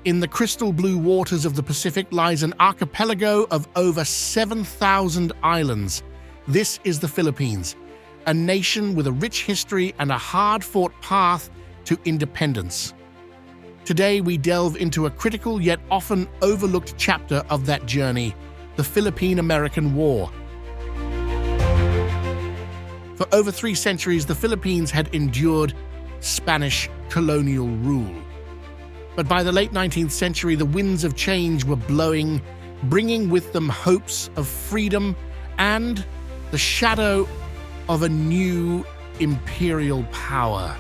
In the crystal blue waters of the Pacific lies an archipelago of over 7,000 islands. This is the Philippines, a nation with a rich history and a hard-fought path to independence. Today we delve into a critical yet often overlooked chapter of that journey, the Philippine-American War. For over 3 centuries, the Philippines had endured Spanish colonial rule. But by the late 19th century, the winds of change were blowing, bringing with them hopes of freedom and the shadow of a new imperial power.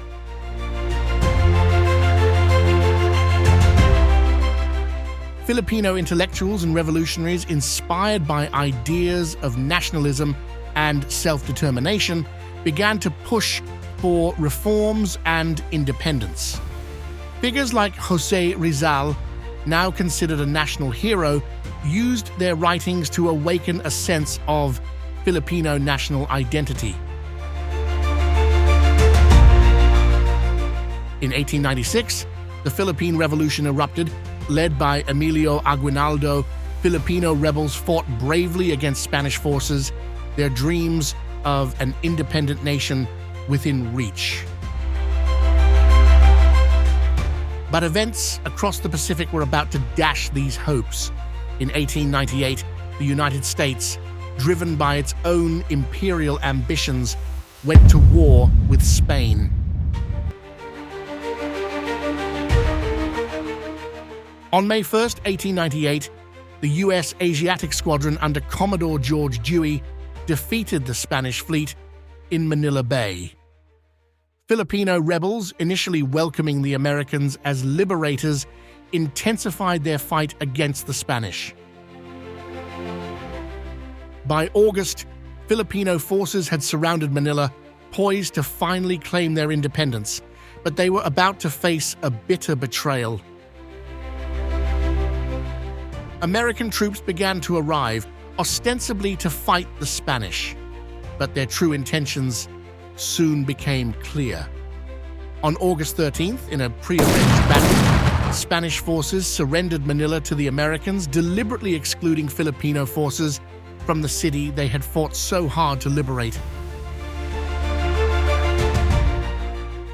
Filipino intellectuals and revolutionaries, inspired by ideas of nationalism and self-determination, began to push for reforms and independence. Figures like Jose Rizal, now considered a national hero, used their writings to awaken a sense of Filipino national identity. In 1896, the Philippine Revolution erupted. Led by Emilio Aguinaldo, Filipino rebels fought bravely against Spanish forces, their dreams of an independent nation within reach. But events across the Pacific were about to dash these hopes. In 1898, the United States, driven by its own imperial ambitions, went to war with Spain. On May 1, 1898, the U.S. Asiatic Squadron under Commodore George Dewey defeated the Spanish fleet in Manila Bay. Filipino rebels, initially welcoming the Americans as liberators, intensified their fight against the Spanish. By August, Filipino forces had surrounded Manila, poised to finally claim their independence, but they were about to face a bitter betrayal. American troops began to arrive, ostensibly to fight the Spanish, but their true intentions soon became clear. On August 13th, in a prearranged battle, Spanish forces surrendered Manila to the Americans, deliberately excluding Filipino forces from the city they had fought so hard to liberate.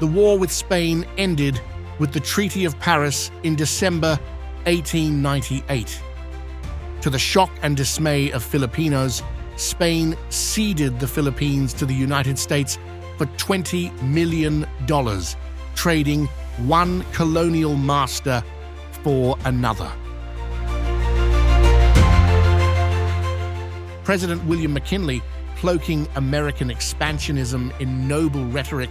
The war with Spain ended with the Treaty of Paris in December 1898. To the shock and dismay of Filipinos, Spain ceded the Philippines to the United States for $20 million, trading one colonial master for another. President William McKinley, cloaking American expansionism in noble rhetoric,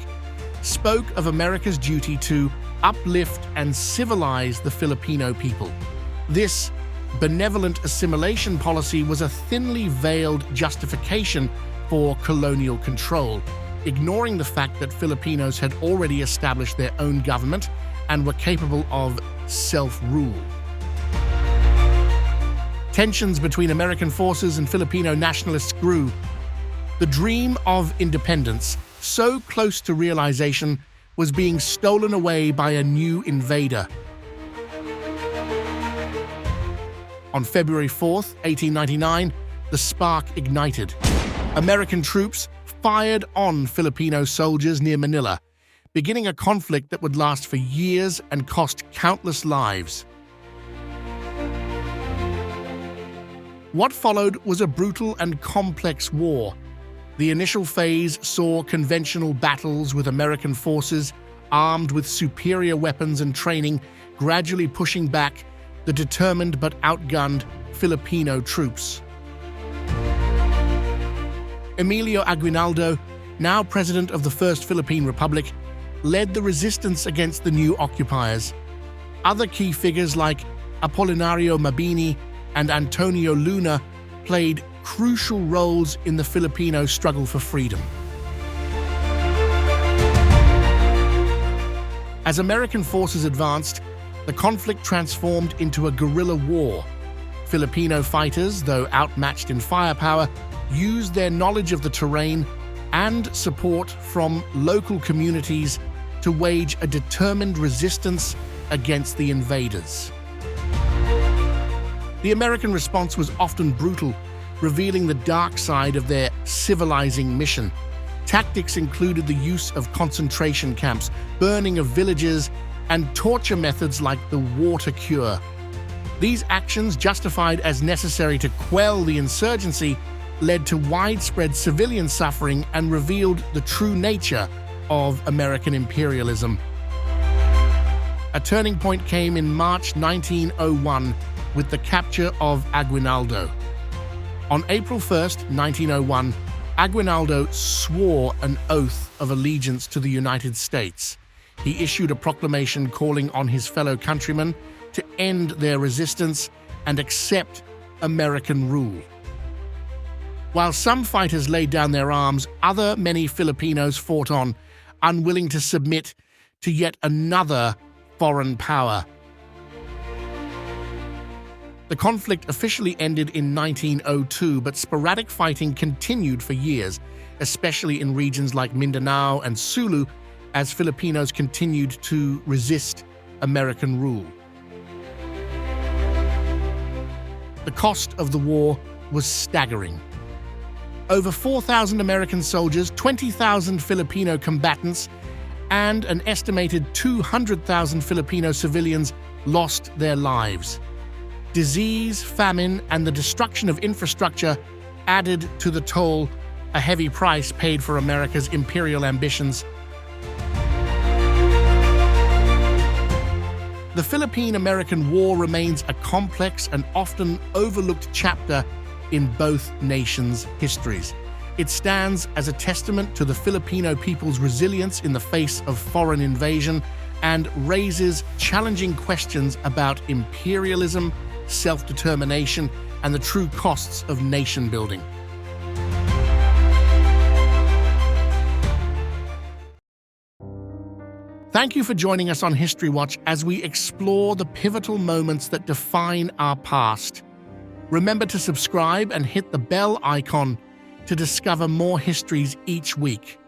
spoke of America's duty to uplift and civilize the Filipino people. This benevolent assimilation policy was a thinly veiled justification for colonial control, ignoring the fact that Filipinos had already established their own government and were capable of self-rule. Tensions between American forces and Filipino nationalists grew. The dream of independence, so close to realization, was being stolen away by a new invader. On February 4, 1899, the spark ignited. American troops fired on Filipino soldiers near Manila, beginning a conflict that would last for years and cost countless lives. What followed was a brutal and complex war. The initial phase saw conventional battles with American forces armed with superior weapons and training, gradually pushing back the determined but outgunned Filipino troops. Emilio Aguinaldo, now president of the First Philippine Republic, led the resistance against the new occupiers. Other key figures like Apolinario Mabini and Antonio Luna played crucial roles in the Filipino struggle for freedom. As American forces advanced, the conflict transformed into a guerrilla war. Filipino fighters, though outmatched in firepower, used their knowledge of the terrain and support from local communities to wage a determined resistance against the invaders. The American response was often brutal, revealing the dark side of their civilizing mission. Tactics included the use of concentration camps, burning of villages, and torture methods like the water cure. These actions, justified as necessary to quell the insurgency, led to widespread civilian suffering and revealed the true nature of American imperialism. A turning point came in March 1901 with the capture of Aguinaldo. On April 1st, 1901, Aguinaldo swore an oath of allegiance to the United States. He issued a proclamation calling on his fellow countrymen to end their resistance and accept American rule. While some fighters laid down their arms, many Filipinos fought on, unwilling to submit to yet another foreign power. The conflict officially ended in 1902, but sporadic fighting continued for years, especially in regions like Mindanao and Sulu, as Filipinos continued to resist American rule. The cost of the war was staggering. Over 4,000 American soldiers, 20,000 Filipino combatants, and an estimated 200,000 Filipino civilians lost their lives. Disease, famine, and the destruction of infrastructure added to the toll, a heavy price paid for America's imperial ambitions. The Philippine-American War remains a complex and often overlooked chapter in both nations' histories. It stands as a testament to the Filipino people's resilience in the face of foreign invasion and raises challenging questions about imperialism, self-determination, and the true costs of nation-building. Thank you for joining us on History Watch as we explore the pivotal moments that define our past. Remember to subscribe and hit the bell icon to discover more histories each week.